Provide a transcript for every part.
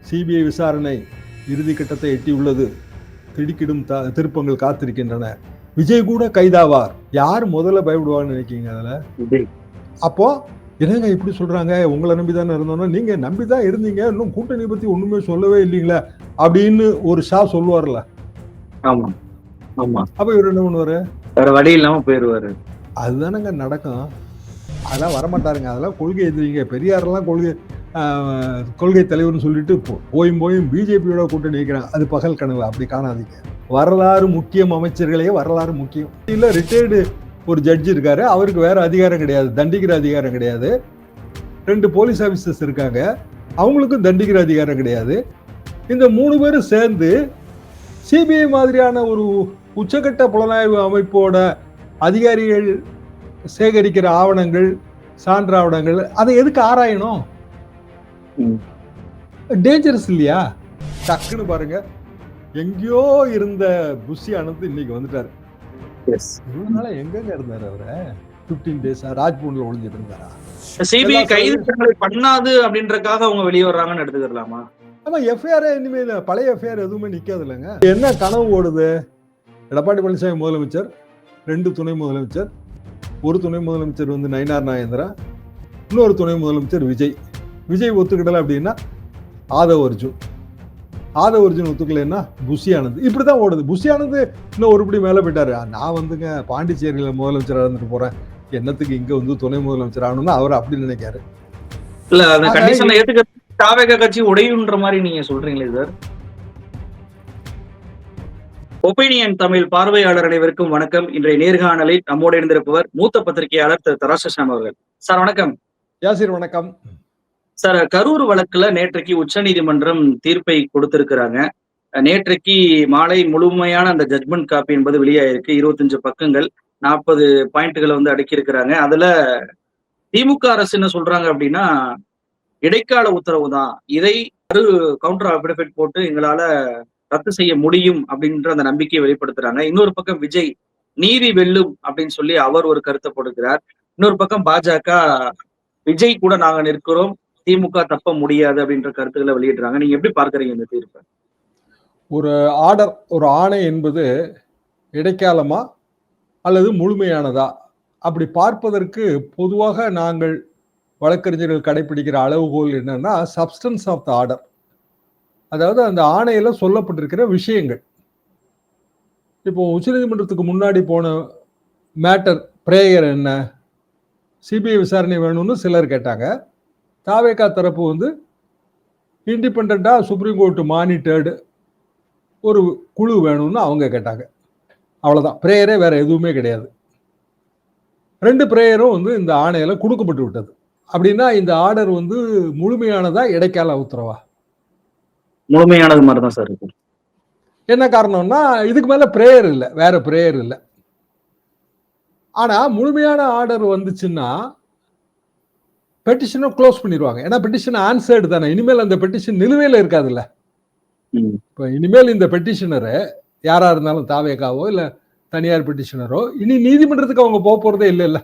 CBI விசாரணை இறுதி கட்டத்தை எட்டியுள்ளது. திடுக்கிடும் திருப்பங்கள் காத்திருக்கின்றன. விஜய் கூட கைதாவார். யார் முதல்ல பயப்படுவான்னு நினைக்கீங்க அதுல? அப்போ என்னங்க இப்படி சொல்றாங்க, உங்களை நம்பிதானே இருந்தோம்னா, நீங்க நம்பிதான் இருந்தீங்க, இன்னும் கூட்டணி பத்தி ஒண்ணுமே சொல்லவே இல்லீங்களா அப்படின்னு ஒரு ஷா சொல்லுவார்ல. ஆமா ஆமா. அப்ப இவர் என்ன பண்ணுவாரு? வேற வழி இல்லாம போயிருவாரு. அதுதானங்க நடக்கும். அதெல்லாம் வரமாட்டாருங்க. அதெல்லாம் கொள்கை எதிரிங்க. பெரியாரெல்லாம் கொள்கை தலைவர்னு சொல்லிட்டு போயும் பிஜேபியோட கூட்டணி வைக்கிறாங்க. அது பகல் கனவு. அப்படி காணாதீங்க. வரலாறு முக்கியம். அமைச்சர்களே வரலாறு முக்கியம். இல்ல ரிட்டையர்டு ஒரு ஜட்ஜ் இருக்காரு, அவருக்கு வேற அதிகாரம் கிடையாது, தண்டிக்கிற அதிகாரம் கிடையாது. 2 போலீஸ் ஆபீசர்ஸ் இருக்காங்க, அவங்களுக்கும் தண்டிக்கிற அதிகாரம் கிடையாது. இந்த 3 பேரும் சேர்ந்து சிபிஐ மாதிரியான ஒரு உச்சகட்ட புலனாய்வு அமைப்போட அதிகாரிகள் சேகரிக்கிற ஆவணங்கள், சான்று ஆவணங்கள், அதை எதுக்கு ஆராயணும்? டேஞ்சரஸ் இல்லையா? டக்குன்னு பாருங்க, எங்கேயோ இருந்த புஷி ஆனந்த் இன்னைக்கு வந்துட்டாரு. இவ்வளவு நாளா எங்கங்க இருந்தாரு? அவரை 15 days ராஜ்பவன்ல ஒளிஞ்சிட்டு இருந்தாரா? சிபிஐ கைது பண்ணாது அப்படின்றக்காக அவங்க வெளியே வர்றாங்கன்னு எடுத்துக்கலாமா? ஆமா, எஃப்ஐஆர் இனிமேல் பழைய எஃப்ஐஆர் எதுவுமே நிக்காது இல்லைங்க. என்ன கனவு ஓடுது? எடப்பாடி பழனிசாமி முதலமைச்சர், 2 துணை முதலமைச்சர், ஒரு துணை முதலமைச்சர் வந்து நயினார் நாகேந்திரா, இன்னொரு துணை முதலமைச்சர் விஜய். விஜய் ஒத்துக்கிடல அப்படின்னா ஆதவ் அர்ஜுன் ஒத்துக்கலைன்னா புஷி ஆனந்த். இப்படிதான் ஓடுது. புஷி ஆனந்த் இன்னும் ஒருபடி மேல போயிட்டாரு. நான் வந்துங்க பாண்டிச்சேரியில முதலமைச்சராக இருந்துட்டு போறேன், என்னத்துக்கு இங்க வந்து துணை முதலமைச்சர் ஆகணும்னு அவர் அப்படி நினைக்காரு. இல்ல அந்த கண்டிஷனை ஏத்துக்க தாவேகா கட்சி உடையுன்ற மாதிரி நீங்க சொல்றீங்களே சார். ஒப்பீனியன் தமிழ் பார்வையாளர் அனைவருக்கும் வணக்கம். இன்றைய நேர்காணலில் நம்மோடு இருந்திருப்பவர் மூத்த பத்திரிகையாளர் திரு தராசசாமி அவர்கள். சார் வணக்கம். யாசிர் வணக்கம். சார், கரூர் வழக்குல நேற்றைக்கு உச்ச நீதிமன்றம் தீர்ப்பை கொடுத்திருக்கிறாங்க. நேற்றைக்கு மாலை முழுமையான அந்த ஜட்மெண்ட் காப்பி என்பது வெளியாயிருக்கு. 25 பக்கங்கள், 40 பாயிண்ட்களை வந்து அடக்கி இருக்கிறாங்க. அதுல திமுக அரசு என்ன சொல்றாங்க அப்படின்னா, இடைக்கால உத்தரவு தான், இதை கவுண்டர் அபிடபிட் போட்டு எங்களால ரத்து செய்ய முடியும் அப்படின்ற அந்த நம்பிக்கையை வெளிப்படுத்துறாங்க. இன்னொரு பக்கம் விஜய் நீதி வெல்லும் அப்படின்னு சொல்லி அவர் ஒரு கருத்தை போடுகிறார். இன்னொரு பக்கம் பாஜக விஜய் கூட நாங்க நிற்கிறோம், திமுக தப்ப முடியாது அப்படின்ற கருத்துக்களை வெளியிடுறாங்க. நீங்க எப்படி பார்க்கறீங்க இந்த தீர்ப்பை? ஒரு ஆர்டர், ஒரு ஆணை என்பது இடைக்காலமா அல்லது முழுமையானதா அப்படி பார்ப்பதற்கு பொதுவாக நாங்கள் வழக்கறிஞர்கள் கடைபிடிக்கிற அளவுகோல் என்னன்னா, சப்ஸ்டன்ஸ் ஆஃப் த ஆர்டர். அதாவது அந்த ஆணையில சொல்லப்பட்டிருக்கிற விஷயங்கள். இப்போ உச்சநீதிமன்றத்துக்கு முன்னாடி போன மேட்டர் பிரேயர் என்ன, சிபிஐ விசாரணை வேணும்னு சிலர் கேட்டாங்க. தாவேகா தரப்பு வந்து இண்டிபெண்டா சுப்ரீம் கோர்ட் மானிட்டர்டு ஒரு குழு வேணும்னு அவங்க கேட்டாங்க. அவ்வளவுதான், பிரேயரே வேற எதுவுமே கிடையாது. 2 பிரேயரும் வந்து இந்த ஆணையில கொடுக்கப்பட்டு விட்டது. அப்படின்னா இந்த ஆர்டர் வந்து முழுமையானதா இடைக்கால உத்தரவா? முழுமையானது மாதிரிதான் சார் இருக்கு. என்ன காரணம்னா, இதுக்கு மேல பிரேயர் இல்லை, வேற பிரேயர் இல்லை. ஆனா முழுமையான ஆர்டர் வந்துச்சுன்னா பெட்டிஷனை க்ளோஸ் பண்ணிடுவாங்க. ஏன்னா பெட்டிஷன் ஆன்சர்டு தானே. இனிமேல் அந்த பெட்டிஷன் நிலுவையில் இருக்காதுல்ல. இப்போ இனிமேல் இந்த பெட்டிஷனரை யாரா இருந்தாலும், தாவேகாவோ இல்ல தனியார் பெட்டிஷனரோ, இனி நீதிமன்றத்துக்கு அவங்க போக போறதே இல்லைல்ல.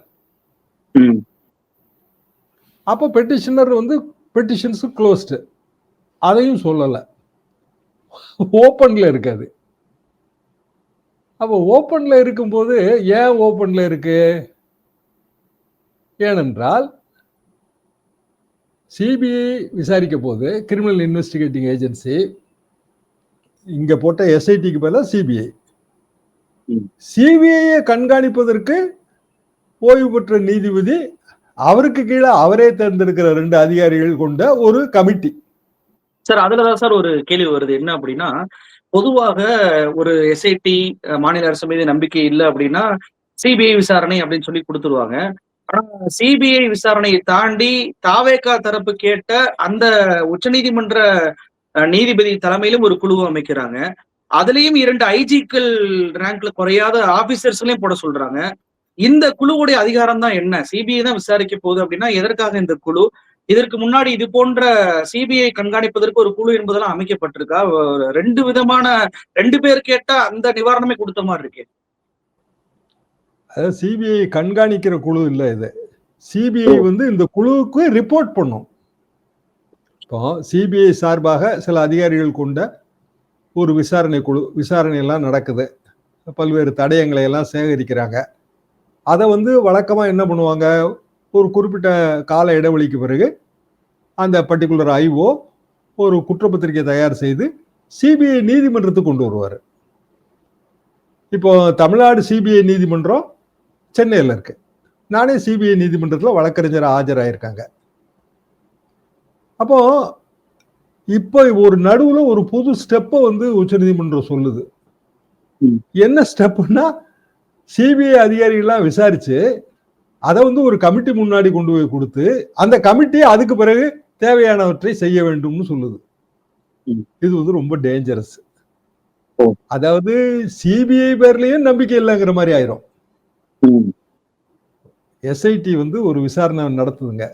அப்போ பெட்டிஷனர் வந்து பெட்டிஷன்ஸ் க்ளோஸ்டு, அதையும் சொல்லல, ஓப்பன்ல இருக்காது. அப்போ ஓப்பன்ல இருக்கும்போது ஏன் ஓப்பன்ல இருக்கு? ஏனென்றால் சிபிஐ விசாரிக்க போது, கிரிமினல் இன்வெஸ்டிகேட்டிங் ஏஜென்சி, இங்க போட்ட எஸ்ஐடிக்கு பதிலாக சிபிஐ. சிபிஐயை கண்காணிப்பதற்கு ஓய்வு பெற்ற நீதிபதி, அவருக்கு கீழே அவரே தேர்ந்தெடுக்கிற 2 அதிகாரிகள் கொண்ட ஒரு கமிட்டி. சார், அதுலதான் சார் ஒரு கேள்வி வருது. என்ன அப்படின்னா, பொதுவாக ஒரு எஸ்ஐடி மாநில அரசு மீது நம்பிக்கை இல்லை அப்படின்னா சிபிஐ விசாரணை அப்படின்னு சொல்லி கொடுத்துருவாங்க. ஆனா சிபிஐ விசாரணையை தாண்டி தாவேகா தரப்பு கேட்ட அந்த உச்சநீதிமன்ற நீதிபதி தலைமையிலும் ஒரு குழுவை அமைக்கிறாங்க. அதுலயும் 2 ஐஜிக்கள் ரேங்க்ல குறையாத ஆபீசர்ஸ்லயும் போட சொல்றாங்க. இந்த குழுவுடைய அதிகாரம் தான் என்ன? சிபிஐ தான் விசாரிக்க போகுது அப்படின்னா எதற்காக இந்த குழு? இதற்கு முன்னாடி இது போன்ற சிபிஐ கண்காணிப்பதற்கு ஒரு குழு என்பதெல்லாம் அமைக்கப்பட்டிருக்கா? 2 விதமான 2 பேர் கேட்டா அந்த நிவாரணமே கொடுத்த மாதிரி இருக்கு. அதாவது சிபிஐ கண்காணிக்கிற குழு இல்லை இது. சிபிஐ வந்து இந்த குழுவுக்கு ரிப்போர்ட் பண்ணும். இப்போ சிபிஐ சார்பாக சில அதிகாரிகள் கொண்ட ஒரு விசாரணை குழு விசாரணை எல்லாம் நடக்குது, பல்வேறு தடயங்களை எல்லாம் சேகரிக்கிறாங்க. அதை வழக்கமா என்ன பண்ணுவாங்க, ஒரு குறிப்பிட்ட கால இடைவெளிக்கு பிறகு அந்த பர்டிகுலர் ஐஓ ஒரு குற்றப்பத்திரிகை தயார் செய்து சிபிஐ நீதிமன்றத்துக்கு கொண்டு வருவார். இப்போ தமிழ்நாடு சிபிஐ நீதிமன்றம் சென்னையில் இருக்கு. நானே சிபிஐ நீதிமன்றத்தில் வழக்கறிஞர் ஆஜராயிருக்காங்க. அப்போ இப்போ ஒரு நடுவுல ஒரு புது ஸ்டெப்பை உச்சநீதிமன்றம் சொல்லுது. என்ன ஸ்டெப்னா, சிபிஐ அதிகாரிகள்லாம் விசாரிச்சு அதை ஒரு கமிட்டி முன்னாடி கொண்டு போய் கொடுத்து அந்த கமிட்டி அதுக்கு பிறகு தேவையானவற்றை செய்ய வேண்டும்னு சொல்லுது. இது ரொம்ப டேஞ்சரஸ். அதாவது சிபிஐ பேர்லயும் நம்பிக்கை இல்லைங்கிற மாதிரி ஆயிரும். எஸ்ஐடி ஒரு விசாரணை நடத்துதுங்க,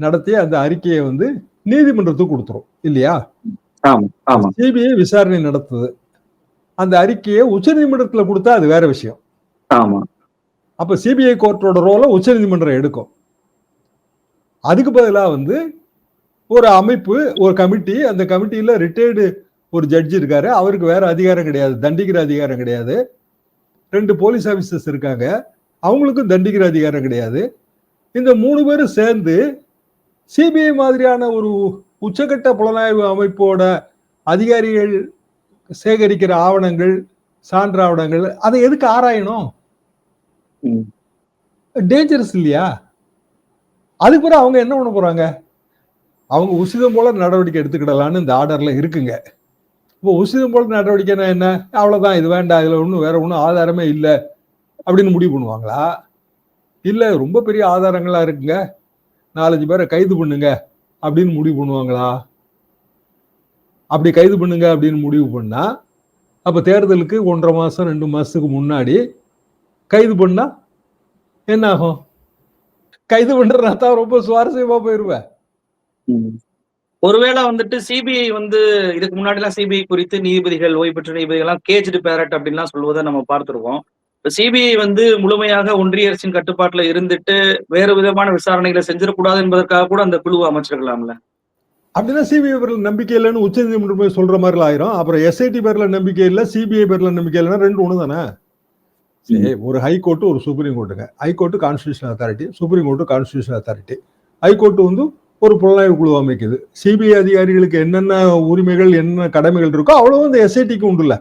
நடத்தி அந்த அறிக்கையை நீதிமன்றத்துக்கு கொடுத்துரும் இல்லையா? சிபிஐ விசாரணை நடத்துது, அந்த அறிக்கையை உச்ச நீதிமன்றத்தில் கொடுத்தா அது வேற விஷயம். அப்ப சிபிஐ கோர்ட்டோட ரோலை உச்ச நீதிமன்றம் எடுக்கும். அதுக்கு பதிலாக ஒரு அமைப்பு, ஒரு கமிட்டி, அந்த கமிட்டியில ரிட்டையர்டு ஒரு ஜட்ஜி இருக்காரு, அவருக்கு வேற அதிகாரம் கிடையாது, தண்டிக்கிற அதிகாரம் கிடையாது. 2 போலீஸ் ஆபீசர்ஸ் இருக்காங்க, அவங்களுக்கும் தண்டிக்கிற அதிகாரம் கிடையாது. இந்த 3 பேரும் சேர்ந்து சிபிஐ மாதிரியான ஒரு உச்சகட்ட புலனாய்வு அமைப்போட அதிகாரிகள் சேகரிக்கிற ஆவணங்கள், சான்று ஆவணங்கள், அதை எதுக்கு ஆராயணும்? டேஞ்சரஸ் இல்லையா? அதுக்கு பிறகு அவங்க என்ன பண்ண போறாங்க? அவங்க உசிதம் போல நடவடிக்கை எடுத்துக்கிடலான்னு இந்த ஆர்டர்ல இருக்குங்க. இப்போ உசிதம் போல நடவடிக்கைன்னா என்ன? அவ்வளவுதான், இது வேண்டாம், இதுல வேற ஒன்றும் ஆதாரமே இல்லை அப்படின்னு முடிவு பண்ணுவாங்களா? இல்ல ரொம்ப பெரிய ஆதாரங்களா இருக்குங்க, 4-5 பேரை கைது பண்ணுங்க அப்படின்னு முடிவு பண்ணுவாங்களா? அப்படி கைது பண்ணுங்க அப்படின்னு முடிவு பண்ணா அப்ப தேர்தலுக்கு 1.5 மாசம் 2 மாசத்துக்கு முன்னாடி கைது பண்ணா என்ன ஆகும்? கைது பண்றதா தான் ரொம்ப சுவாரஸ்யமா போயிருவேன். ஒருவேளை சிபிஐ இதுக்கு முன்னாடி எல்லாம் சிபிஐ குறித்து நீதிபதிகள், ஓய்வு பெற்ற நீதிபதிகள் எல்லாம் கேஜ்டு பேரட் அப்படின்லாம் சொல்வதை நம்ம பார்த்திருக்கோம். சிபிஐ முழுமையாக ஒன்றிய அரசின் கட்டுப்பாட்டுல இருந்துட்டு வேறு விதமான விசாரணைகளை செஞ்சிடக்கூடாது என்பதற்காக கூட அந்த குழுவை அமைச்சிருக்கலாம்ல. அப்படின்னா சிபிஐ பேர்ல நம்பிக்கை இல்லைன்னு உச்ச நீதிமன்றம் சொல்ற மாதிரி ஆயிரும். அப்புறம் எஸ்ஐடி பேர்ல நம்பிக்கை இல்லை, சிபிஐ பேர்ல நம்பிக்கை இல்லைன்னா ரெண்டு ஒண்ணு தானே. ஒரு ஹைகோர்ட், ஒரு சுப்ரீம் கோர்ட்டுங்க. High court constitutional authority, supreme court constitutional authority. High court ஒரு புலனாய்வு குழு அமைக்குது. சிபிஐ அதிகாரிகளுக்கு என்னென்ன உரிமைகள், என்ன கடமைகள் இருக்கோ அவ்வளவு இந்த எஸ்ஐடிக்கு உண்டு இல்ல.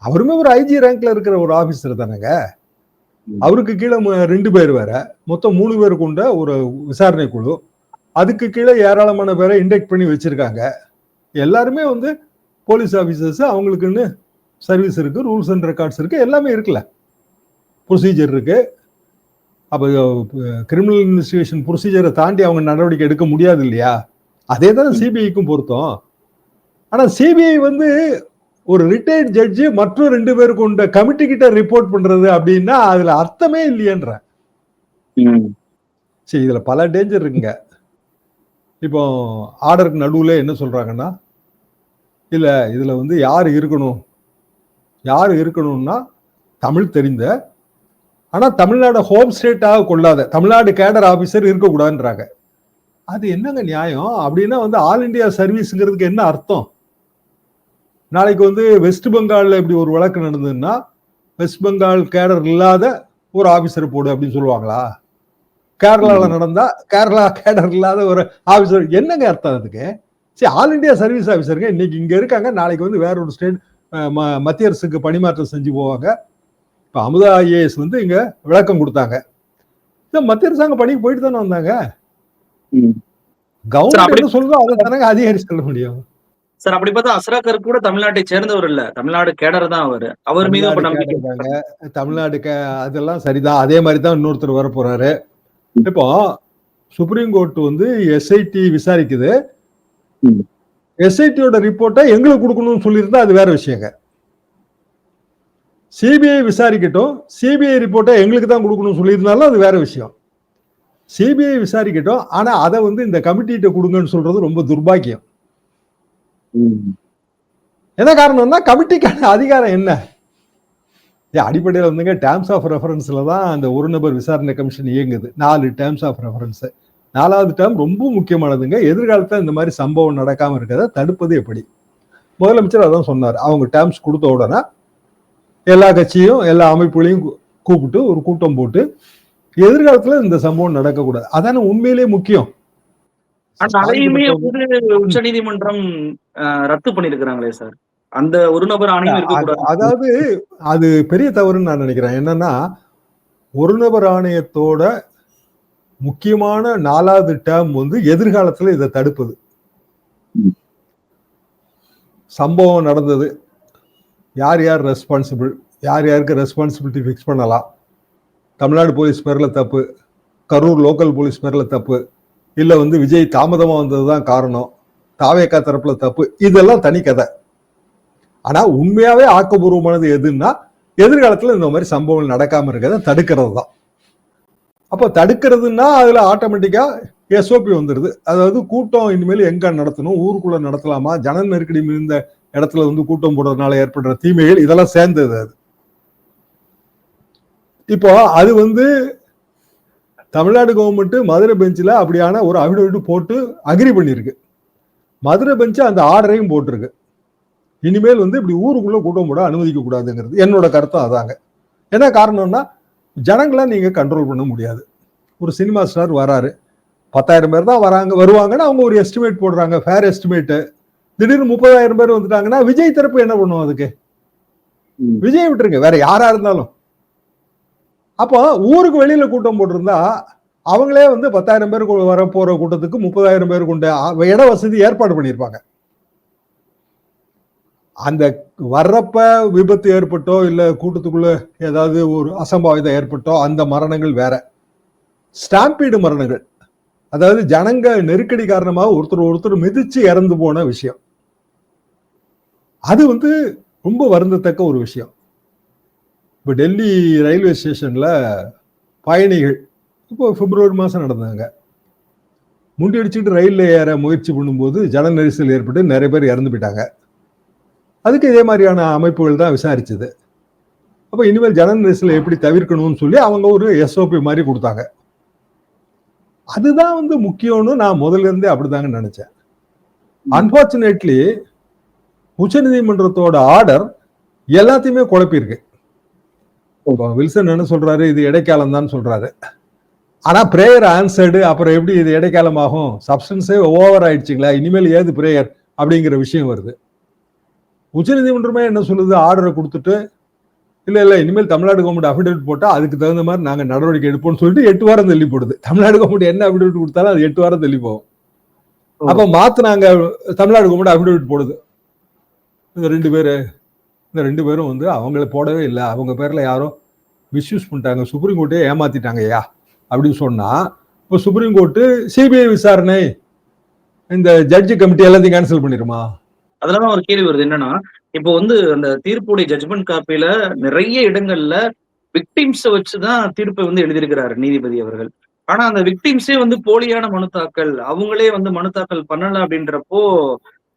அவருமே ஒரு ஐஜி ரேங்க்ல இருக்கிற ஒரு ஆபீசர் தானேங்க. அவருக்கு கீழே 2 பேர் வேற, மொத்தம் 3 பேர் கொண்ட ஒரு விசாரணை குழு. அதுக்கு கீழே ஏராளமான பேரை இண்டெக்ட் பண்ணி வச்சிருக்காங்க. எல்லாருமே போலீஸ் ஆபீசர்ஸ், அவங்களுக்குன்னு சர்வீஸ் இருக்கு, ரூல்ஸ் அண்ட் ரெக்கார்ட்ஸ் இருக்கு, எல்லாமே இருக்குல்ல, ப்ரொசீஜர் இருக்கு. அப்போ கிரிமினல் இன்வெஸ்டிகேஷன் ப்ரொசீஜரை தாண்டி அவங்க நடவடிக்கை எடுக்க முடியாது இல்லையா? அதே தானே சிபிஐக்கும் பொருத்தம். ஆனா சிபிஐ ஒரு ரிட்டையர்ட் ஜட்ஜி மற்றும் 2 பேர் கொண்ட கமிட்டி கிட்ட ரிப்போர்ட் பண்றது அப்படின்னா அதுல அர்த்தமே இல்லையன்ற. சரி, இதுல பல டேஞ்சர் இருக்குங்க. இப்போ ஆர்டருக்கு நடுவுல என்ன சொல்றாங்கன்னா, இல்ல இதுல யாரு இருக்கணும்னா தமிழ் தெரிந்த, ஆனா தமிழ்நாடு ஹோம் ஸ்டேட்டாக கொள்ளாத தமிழ்நாடு கேடர் ஆபீசர் இருக்கக்கூடாதுன்றாங்க. அது என்னங்க நியாயம்? அப்படின்னா ஆல் இண்டியா சர்வீஸ்ங்கிறதுக்கு என்ன அர்த்தம்? நாளைக்கு வெஸ்ட் பெங்கால்ல இப்படி ஒரு வழக்கு நடந்ததுன்னா வெஸ்ட் பெங்கால் கேடர் இல்லாத ஒரு ஆபீசர் போடு அப்படின்னு சொல்லுவாங்களா? கேரளால நடந்தா கேரளா கேடர் இல்லாத ஒரு ஆபீசர், என்னங்க அர்த்தம் அதுக்கு? சரி, ஆல் இண்டியா சர்வீஸ் ஆபீசருங்க இன்னைக்கு இங்க இருக்காங்க, நாளைக்கு வேற ஒரு ஸ்டேட் மத்திய அரசுக்கு பணிமாற்றம் செஞ்சு போவாங்க. இப்ப அமுதா ஐஏஎஸ் இங்க விளக்கம் கொடுத்தாங்க. மத்திய அரசாங்க பணிக்கு போயிட்டு தானே வந்தாங்க. கவர்மெண்ட் சொல்லுதோ அதை தானே அதிகாரி சொல்ல முடியும். சார், அப்படி பார்த்தா அஸ்ராகர் கூட தமிழ்நாட்டை சேர்ந்தவர் இல்ல, தமிழ்நாடு கேடர் தான் அவர் மீது தமிழ்நாடு அதெல்லாம் சரிதான். அதே மாதிரி தான் இன்னொருத்தர் வர போறாரு. இப்போ சுப்ரீம் கோர்ட் எஸ்ஐடி விசாரிக்குது. எஸ்ஐடியோட ரிப்போர்ட்டை எங்களுக்கு கொடுக்கணும்னு சொல்லியிருந்தா அது வேற விஷயங்க. சிபிஐ விசாரிக்கட்டும், சிபிஐ ரிப்போர்ட்டை எங்களுக்கு தான் கொடுக்கணும்னு சொல்லியிருந்தாலும் அது வேற விஷயம். சிபிஐ விசாரிக்கட்டும், ஆனா அதை இந்த கமிட்டிகிட்ட கொடுங்கன்னு சொல்றது ரொம்ப துர்பாக்கியம். என்ன காரணம்னா கமிட்டிக்கான அதிகாரம் என்ன? அடிப்படையில் டேர்ம்ஸ் ஆஃப் ரெஃபரன்ஸ்ல தான் அந்த ஒரு நபர் விசாரணை கமிஷன் இயங்குது. 4 டேர்ம்ஸ் ஆஃப் ரெஃபரன்ஸ். 4வது டேர்ம் ரொம்ப முக்கியமானதுங்க. எதிர்காலத்துல இந்த மாதிரி சம்பவம் நடக்காம இருக்கிறத தடுப்பது எப்படி? முதலமைச்சர் அதான் சொன்னார். அவங்க டேர்ம்ஸ் கொடுத்த உடனே எல்லா கட்சியும் எல்லா அமைப்புகளையும் கூப்பிட்டு ஒரு கூட்டம் போட்டு எதிர்காலத்துல இந்த சம்பவம் நடக்கக்கூடாது. அதான உண்மையிலேயே முக்கியம். அதையுமே உச்ச நீதிமன்றம் ரத்து பண்ணிருக்கிறாங்களே சார். அந்த ஒரு நபர் ஆணையம் இருக்கக்கூடாது. அதாவது அது பெரிய தவறுன்னு நான் நினைக்கிறேன். என்னன்னா, ஒரு நபர் ஆணையத்தோட முக்கியமான 4வது டேர்ம் வந்து எதிர்காலத்துல இதை தடுப்பது. சம்பவம் நடந்தது, யார் யார் ரெஸ்பான்சிபிள், யார் யாருக்கு ரெஸ்பான்சிபிலிட்டி ஃபிக்ஸ் பண்ணலாம். தமிழ்நாடு போலீஸ் பேர்ல தப்பு, கரூர் லோக்கல் போலீஸ் பேர்ல தப்பு, இல்ல வந்து விஜய் தாமதமா வந்ததுதான் காரணம், தாவேகா தரப்புல தப்பு, இதெல்லாம் தனி கதை. ஆனா உண்மையாவே ஆக்கப்பூர்வமானது எதுன்னா எதிர்காலத்துல இந்த மாதிரி சம்பவங்கள் நடக்காம இருக்கிறத தடுக்கிறது தான். அப்ப தடுக்கிறதுனா அதுல ஆட்டோமேட்டிக்கா எஸ்ஓபி வந்துருது. அதாவது கூட்டம் இனிமேல் எங்க நடத்தணும், ஊருக்குள்ள நடத்தலாமா, ஜன நெருக்கடி மிகுந்த இடத்துல வந்து கூட்டம் போடுறதுனால ஏற்படுற தீமைகள் இதெல்லாம் சேர்ந்தது. அது இப்போ அது வந்து தமிழ்நாடு கவர்மெண்ட் மதுரை பெஞ்சில் அப்படியான ஒரு அபிடவிட் போட்டு அக்ரி பண்ணிருக்கு. மதுரை பெஞ்சு அந்த ஆர்டரையும் போட்டிருக்கு. இனிமேல் வந்து இப்படி ஊருக்குள்ள கூட்டம் போட அனுமதிக்க கூடாதுங்கிறது என்னோட கருத்தும் அதாங்க. என்ன காரணம்னா, ஜனங்களை நீங்க கண்ட்ரோல் பண்ண முடியாது. ஒரு சினிமா ஸ்டார் வராரு, 10,000 பேர் தான் வருவாங்கன்னு அவங்க ஒரு எஸ்டிமேட் போடுறாங்க, ஃபேர் எஸ்டிமேட். திடீர்னு 30,000 பேர் வந்துட்டாங்கன்னா விஜய் தரப்பு என்ன பண்ணுவோம்? அதுக்கு விஜய் விட்டுருங்க, வேற யாரா இருந்தாலும். அப்போ ஊருக்கு வெளியில கூட்டம் போட்டிருந்தா அவங்களே வந்து 10,000 பேர் வர போற கூட்டத்துக்கு 30,000 பேர் கொண்ட இட வசதி ஏற்பாடு பண்ணியிருப்பாங்க. அந்த வர்றப்ப விபத்து ஏற்பட்டோ இல்ல கூட்டத்துக்குள்ள ஏதாவது ஒரு அசம்பாவிதம் ஏற்பட்டோ அந்த மரணங்கள் வேற. ஸ்டாம்பீடு மரணங்கள், அதாவது ஜனங்க நெருக்கடி காரணமாக ஒருத்தர் மிதிச்சு இறந்து போன விஷயம், அது வந்து ரொம்ப வருந்தத்தக்க ஒரு விஷயம். இப்போ டெல்லி ரயில்வே ஸ்டேஷன்ல பயணிகள் இப்போ பிப்ரவரி மாசம் நடந்தாங்க, முண்டி அடிச்சுட்டு ரயில்ல ஏற முயற்சி பண்ணும்போது ஜன நெரிசல் ஏற்பட்டு நிறைய பேர் இறந்து போயிட்டாங்க. அதுக்கு இதே மாதிரியான அமைப்புகள் தான் விசாரிச்சது. அப்ப இனிமேல் ஜன நெரிசலை எப்படி தவிர்க்கணும்னு சொல்லி அவங்க ஒரு எஸ்ஓபி மாதிரி கொடுத்தாங்க. அதுதான் வந்து முக்கியம்னு நான் முதல்ல இருந்தே அப்படிதாங்க நினைச்சேன். அன்பார்ச்சுனேட்லி உச்ச நீதிமன்றத்தோட ஆர்டர் எல்லாத்தையுமே குழப்பியிருக்கு. வில்சன் என்ன சொல்றாரு, இது இடைக்காலம் தான் சொல்றாரு. ஆனா பிரேயர் ஆன்சர்டு, அப்புறம் எப்படி இது இடைக்காலம் ஆகும், சப்ஸ்டன்ஸே ஓவர் ஆயிடுச்சுங்களா, இனிமேல் ஏது பிரேயர் அப்படிங்கிற விஷயம் வருது. உச்சநீதிமன்றமே என்ன சொல்லுது, ஆர்டரை கொடுத்துட்டு இல்ல இனிமேல் தமிழ்நாடு கவர்மெண்ட் அபிடவிட் போட்டா அதுக்கு தகுந்த மாதிரி நாங்க நடவடிக்கை எடுப்போம்னு சொல்லிட்டு 8 வாரம் தள்ளி போடுது. தமிழ்நாடு கவர்மெண்ட் என்ன அபிடவிட் கொடுத்தாலும் அது 8 வாரம் தள்ளி போகும். அப்ப மாத்துனாங்க, தமிழ்நாடு கவர்மெண்ட் அபிடவிட் போடுது. இந்த ரெண்டு பேரும் வந்து அவங்கள போடவே இல்லை, அவங்க பேர்ல யாரோ மிஸ்யூஸ் பண்ணிட்டாங்க, சுப்ரீம் கோர்ட்டே ஏமாத்திட்டாங்க ஐயா அப்படின்னு சொன்னா, இப்போ சுப்ரீம் கோர்ட்டு சிபிஐ விசாரணை இந்த ஜட்ஜி கமிட்டி எல்லாத்தையும் கேன்சல் பண்ணிருமா? அதுலதான் ஒரு கேள்வி வருது. என்னன்னா, இப்போ வந்து அந்த தீர்ப்புடைய ஜட்ஜ்மெண்ட் காப்பியில நிறைய இடங்கள்ல விக்டிம்ஸ வச்சுதான் தீர்ப்பை வந்து எழுதியிருக்கிறாரு நீதிபதி அவர்கள். ஆனா அந்த விக்டிம்ஸே வந்து போலியான மனு தாக்கல், அவங்களே வந்து மனு தாக்கல் பண்ணல அப்படின்றப்போ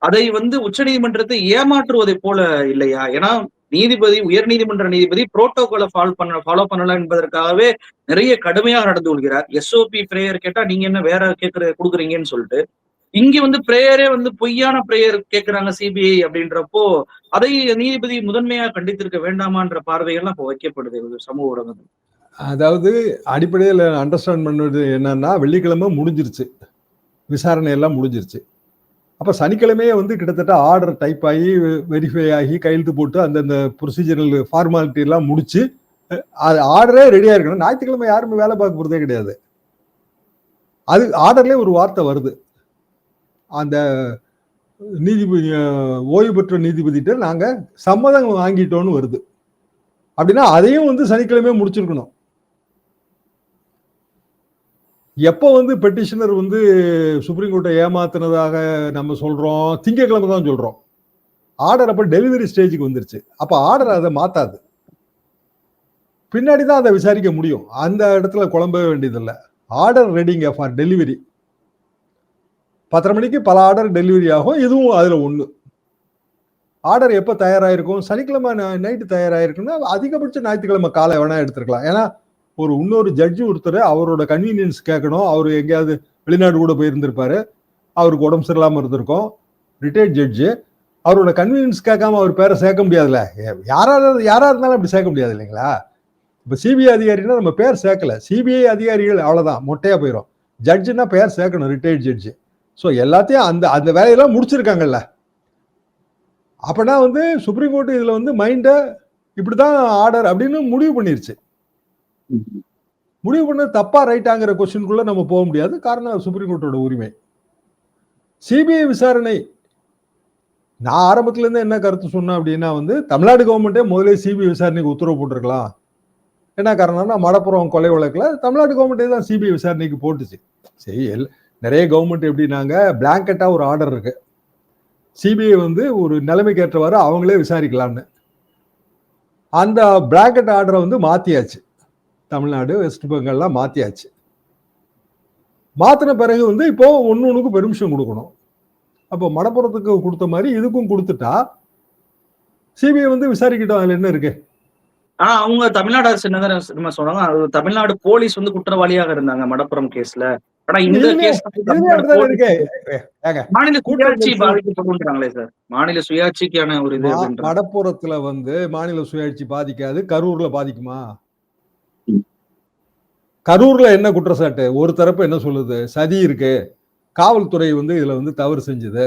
அதை வந்து உச்சநீதிமன்றத்தை ஏமாற்றுவதை போல இல்லையா? ஏன்னா நீதிபதி, உயர் நீதிமன்ற நீதிபதி புரோட்டோகாலை ஃபாலோ பண்ணல என்பதற்காகவே நிறைய கடுமையாக நடந்து கொள்கிறார். எஸ்ஓபி பிரேயர் கேட்டா நீங்க என்ன வேற கொடுக்குறீங்கன்னு சொல்லிட்டு, இங்க வந்து பிரேயரே வந்து பொய்யான பிரேயர் கேட்கிறாங்க சிபிஐ அப்படின்றப்போ அதை நீதிபதி முதன்மையா கண்டித்திருக்க வேண்டாமான்ற பார்வைகள்லாம் இப்போ வைக்கப்படுது சமூக ஊடகங்கள். அதாவது அடிப்படையில் அண்டர்ஸ்டாண்ட் பண்ணது என்னன்னா, வெள்ளிக்கிழமை முடிஞ்சிருச்சு, விசாரணை எல்லாம் முடிஞ்சிருச்சு. அப்ப சனிக்கிழமையே வந்து கிட்டத்தட்ட ஆர்டர் டைப் ஆகி வெரிஃபை ஆகி கையெழுத்து போட்டு அந்தந்த ப்ரொசீஜரல் ஃபார்மாலிட்டி எல்லாம் முடிச்சு அது ஆர்டரே ரெடியா இருக்கணும். ஞாயிற்றுக்கிழமை யாருமே வேலை பார்க்க போறதே கிடையாது. அது ஆர்டர்லயே ஒரு வார்த்தை வருது, அந்த நீதிபதி ஓய்வு பெற்ற நீதிபதிட்ட நாங்க சம்மதம் வாங்கிட்டோம்னு வருது. அப்படின்னா அதையும் வந்து சனிக்கிழமையே முடிச்சிருக்கணும். எப்போ வந்து பெட்டிஷனர் வந்து சுப்ரீம் கோர்ட்டை ஏமாத்தினதாக நம்ம சொல்றோம், திங்கட்கிழமை தான் சொல்றோம். ஆர்டர் அப்ப டெலிவரி ஸ்டேஜுக்கு வந்துருச்சு. அப்ப ஆர்டர் அதை மாத்தாது, பின்னாடி தான் அதை விசாரிக்க முடியும். அந்த இடத்துல குழம்பவே வேண்டியதில்லை. Order ரெடிங்க for delivery. 10:30 மணிக்கு பல ஆர்டர் டெலிவரி ஆகும், இதுவும் அதுல ஒண்ணு. ஆர்டர் எப்ப தயாராயிருக்கும், சனிக்கிழமை நைட்டு தயாராயிருக்குன்னா அதிகபட்சம் ஞாயிற்றுக்கிழமை காலை வேணா எடுத்துருக்கலாம். ஏன்னா இன்னொரு ஜட்ஜி ஒருத்தர் அவரோட கன்வீனியன்ஸ் கேட்கணும், அவர் எங்கேயாவது வெளிநாடு கூட போயிருந்திருப்பாரு, அவருக்கு உடம்பு சரியில்லாம இருந்திருக்கும், ரிட்டையர்ட் ஜட்ஜு, அவரோட கன்வீனியன்ஸ் கேட்காம அவர் பேரை சேர்க்க முடியாதுல்ல. யாரா இருந்தாலும் அப்படி சேர்க்க முடியாது இல்லைங்களா? இப்ப சிபிஐ அதிகாரினா நம்ம பேர் சேர்க்கல, சிபிஐ அதிகாரிகள் அவ்வளவுதான், மொட்டையா போயிடும். ஜட்ஜுன்னா பேர் சேர்க்கணும், ரிட்டையர்ட் ஜட்ஜு. ஸோ எல்லாத்தையும் அந்த அந்த வேலையெல்லாம் முடிச்சிருக்காங்கல்ல. அப்பனா வந்து சுப்ரீம் கோர்ட் இதுல வந்து மைண்ட இப்படிதான் ஆர்டர் அப்படின்னு முடிவு பண்ணிருச்சு. முடிவு பண்ண தப்பா ரைட்டாங்கிற கொஸ்டினுக்குள்ள நம்ம போக முடியாது, காரணம் சுப்ரீம் கோர்ட்டோட உரிமை. சிபிஐ விசாரணை நான் ஆரம்பத்துல இருந்து என்ன கருத்து சொன்னேன் அப்படின்னா வந்து தமிழ்நாடு கவர்மெண்டே முதல்ல சிபிஐ விசாரணைக்கு உத்தரவு போட்டிருக்கலாம். என்ன காரணம்னா மடப்புறம் கொலை வழக்குல தமிழ்நாடு கவர்மெண்டே தான் சிபிஐ விசாரணைக்கு போட்டுச்சு. சரி, நிறைய கவர்மெண்ட் எப்படின்னாங்க பிளாங்கெட்டா ஒரு ஆர்டர் இருக்கு, சிபிஐ வந்து ஒரு நிலைமைக்கு ஏற்றவாறு அவங்களே விசாரிக்கலாம்னு. அந்த பிளாங்கெட் ஆர்டரை வந்து மாத்தியாச்சு, தமிழ்நாடு வெஸ்ட் பெங்கால்லாம் மாத்தியாச்சு. மாத்தின பிறகு வந்து இப்போ ஒண்ணுக்கு பெர்மிஷன் கொடுக்கணும். அப்போ மடப்புறத்துக்கு கொடுத்த மாதிரி இதுக்கும் கொடுத்துட்டா சிபிஐ வந்து விசாரிக்கிட்டோம், அதுல என்ன இருக்கு? அவங்க தமிழ்நாடு அரசு என்ன சொன்னாங்க, அது தமிழ்நாடு போலீஸ் வந்து குற்றவாளியாக இருந்தாங்க மடப்புறம் கேஸ்ல. ஆனா இந்த கேஸ் மாநில சுயாட்சி பாதிக்கப்படுறாங்களே சார், மாநில சுயாட்சிக்கான ஒரு இது. மடப்புறத்துல வந்து மாநில சுயாட்சி பாதிக்காது, கரூர்ல பாதிக்குமா? கரூர்ல என்ன குற்றச்சாட்டு? ஒரு தரப்பு என்ன சொல்லுது, சதி இருக்கு, காவல்துறை வந்து இதுல வந்து தவறு செஞ்சது